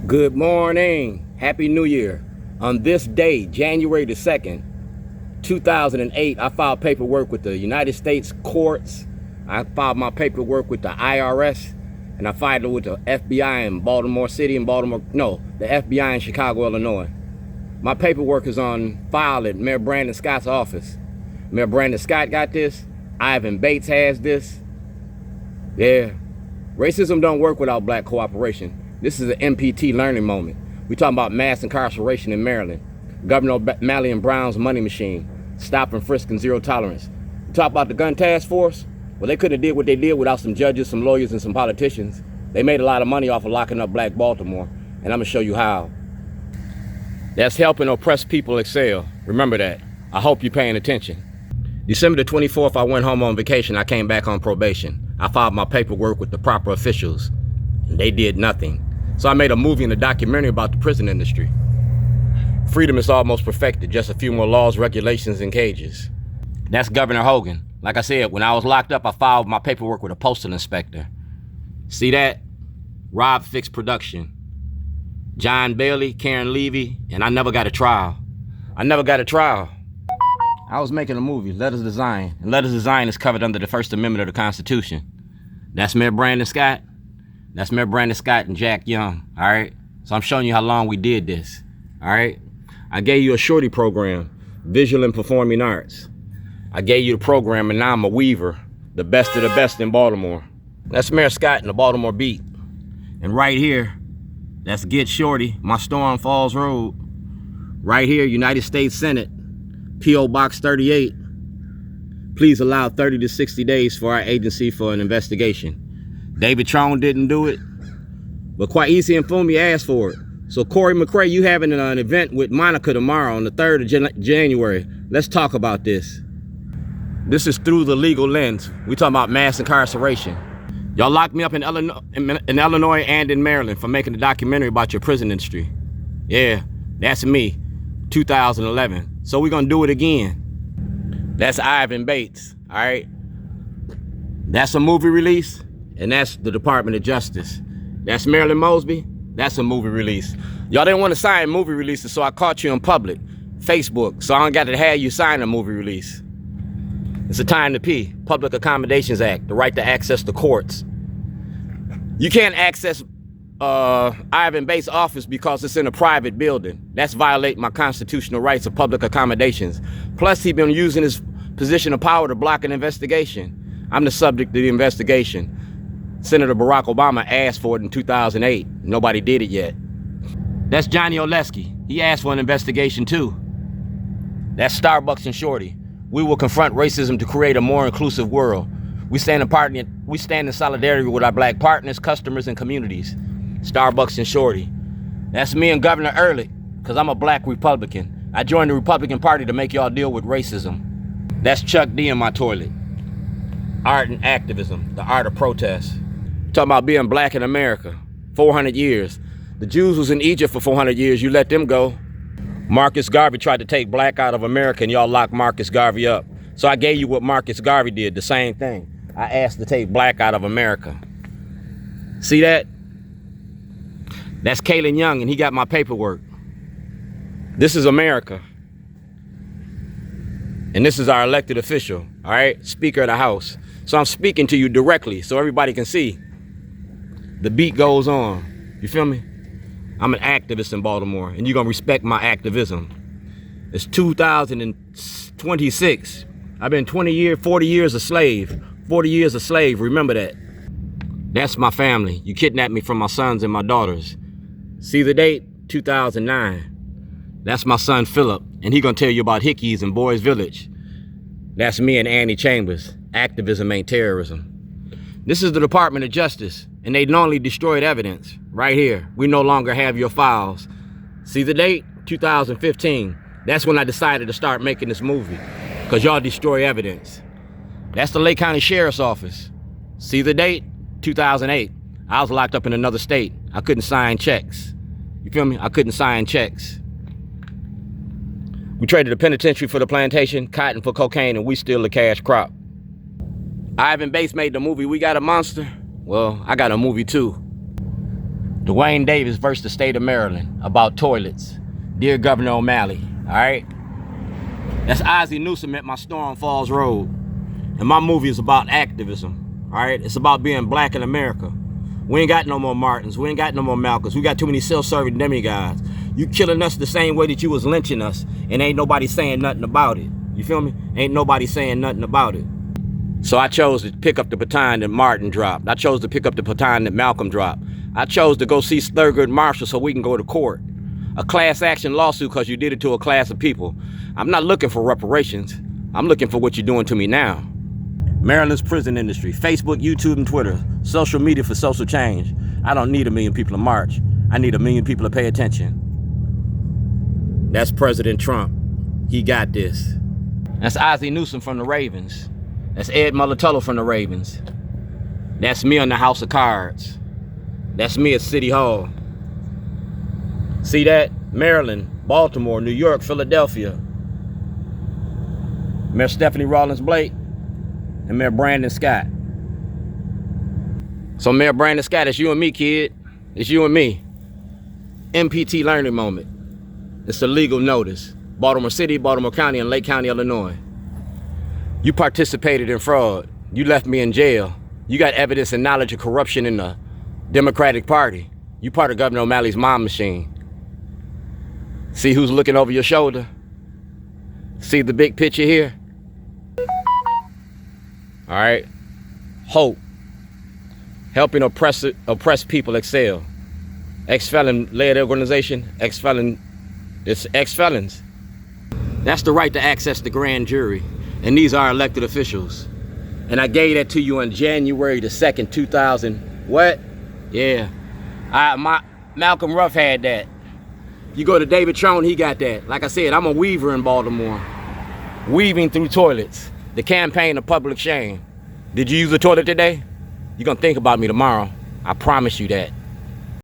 Good morning. Happy New Year. On this day, January the 2nd, 2008, I filed paperwork with the United States courts. I filed my paperwork with the IRS, and I filed it with the FBI in Baltimore City and the FBI in Chicago, Illinois. My paperwork is on file at Mayor Brandon Scott's office. Mayor Brandon Scott got this. Ivan Bates has this. Yeah. Racism don't work without black cooperation. This is an MPT learning moment. We talking about mass incarceration in Maryland. Governor O'Malley and Brown's money machine. Stop and frisk and zero tolerance. We talk about the gun task force. Well, they couldn't have did what they did without some judges, some lawyers, and some politicians. They made a lot of money off of locking up Black Baltimore, and I'm gonna show you how. That's helping oppressed people excel. Remember that. I hope you're paying attention. December the 24th, I went home on vacation. I came back on probation. I filed my paperwork with the proper officials, and they did nothing. So I made a movie and a documentary about the prison industry. Freedom is almost perfected, just a few more laws, regulations, and cages. That's Governor Hogan. Like I said, when I was locked up, I filed my paperwork with a postal inspector. See that? Rob Fix Production. John Bailey, Karen Levy, and I never got a trial. I never got a trial. I was making a movie, Letters Design, and Letters Design is covered under the First Amendment of the Constitution. That's Mayor Brandon Scott. That's Mayor Brandon Scott and Jack Young, all right? So I'm showing you how long we did this, all right? I gave you a Shorty program, Visual and Performing Arts. I gave you the program, and now I'm a weaver, the best of the best in Baltimore. That's Mayor Scott in the Baltimore Beat. And right here, that's Get Shorty, my Storm Falls Road. Right here, United States Senate, P.O. Box 38. Please allow 30 to 60 days for our agency for an investigation. David Trone didn't do it, but Kwaisi and Fumi asked for it. So Corey McCray, you having an event with Monica tomorrow on the 3rd of January. Let's talk about this. This is through the legal lens. We talking about mass incarceration. Y'all locked me up in Illinois and in Maryland for making a documentary about your prison industry. Yeah, that's me, 2011. So we're gonna do it again. That's Ivan Bates, all right? That's a movie release. And that's the Department of Justice. That's Marilyn Mosby. That's a movie release. Y'all didn't want to sign movie releases, so I caught you in public. Facebook, so I don't got to have you sign a movie release. It's a time to pee. Public Accommodations Act, the right to access the courts. You can't access Ivan Bates' office because it's in a private building. That's violating my constitutional rights of public accommodations. Plus, he's been using his position of power to block an investigation. I'm the subject of the investigation. Senator Barack Obama asked for it in 2008. Nobody did it yet. That's Johnny Oleski. He asked for an investigation too. That's Starbucks and Shorty. We will confront racism to create a more inclusive world. We stand in solidarity with our black partners, customers, and communities. Starbucks and Shorty. That's me and Governor Ehrlich, because I'm a black Republican. I joined the Republican Party to make y'all deal with racism. That's Chuck D in my toilet. Art and activism, the art of protest. Talking about being black in America, 400 years. The Jews was in Egypt for 400 years, you let them go. Marcus Garvey tried to take black out of America and y'all locked Marcus Garvey up. So I gave you what Marcus Garvey did, the same thing. I asked to take black out of America. See that? That's Kalen Young and he got my paperwork. This is America. And this is our elected official, all right? Speaker of the House. So I'm speaking to you directly so everybody can see. The beat goes on, you feel me? I'm an activist in Baltimore and you're gonna respect my activism. It's 2026. I've been 40 years a slave. 40 years a slave, remember that. That's my family. You kidnapped me from my sons and my daughters. See the date? 2009. That's my son Philip, and he gonna tell you about Hickeys and Boys Village. That's me and Annie Chambers. Activism ain't terrorism. This is the Department of Justice, and they normally destroyed evidence. Right here, we no longer have your files. See the date? 2015. That's when I decided to start making this movie, because y'all destroy evidence. That's the Lake County Sheriff's Office. See the date? 2008. I was locked up in another state. I couldn't sign checks. You feel me? I couldn't sign checks. We traded the penitentiary for the plantation, cotton for cocaine, and we steal the cash crop. Ivan Bates made the movie We Got a Monster. Well, I got a movie too. Duane Davis versus the state of Maryland about toilets. Dear Governor O'Malley, all right? That's Ozzie Newsome at my Storm Falls Road. And my movie is about activism, all right? It's about being black in America. We ain't got no more Martins. We ain't got no more Malcolms. We got too many self-serving demigods. You killing us the same way that you was lynching us, and ain't nobody saying nothing about it. You feel me? Ain't nobody saying nothing about it. So I chose to pick up the baton that Martin dropped. I chose to pick up the baton that Malcolm dropped. I chose to go see Thurgood Marshall so we can go to court. A class action lawsuit because you did it to a class of people. I'm not looking for reparations. I'm looking for what you're doing to me now. Maryland's prison industry, Facebook, YouTube, and Twitter, social media for social change. I don't need 1 million people to march. I need 1 million people to pay attention. That's President Trump. He got this. That's Ozzie Newsome from the Ravens. That's Ed Mulatolo from the Ravens. That's me on the House of Cards. That's me at City Hall. See that? Maryland, Baltimore, New York, Philadelphia. Mayor Stephanie Rawlins Blake and Mayor Brandon Scott. So Mayor Brandon Scott, it's you and me, kid. It's you and me. MPT learning moment. It's a legal notice. Baltimore City, Baltimore County, and Lake County, Illinois. You participated in fraud. You left me in jail. You got evidence and knowledge of corruption in the Democratic Party. You part of Governor O'Malley's mom machine. See who's looking over your shoulder? See the big picture here? All right. Hope. Helping oppressed people excel. Ex-felon led organization. Ex-felon. It's ex-felons. That's the right to access the grand jury. And these are elected officials. And I gave that to you on January the 2nd, 2000. What? Yeah. Malcolm Ruff had that. You go to David Trone, he got that. Like I said, I'm a weaver in Baltimore. Weaving through toilets. The campaign of public shame. Did you use the toilet today? You're gonna think about me tomorrow. I promise you that.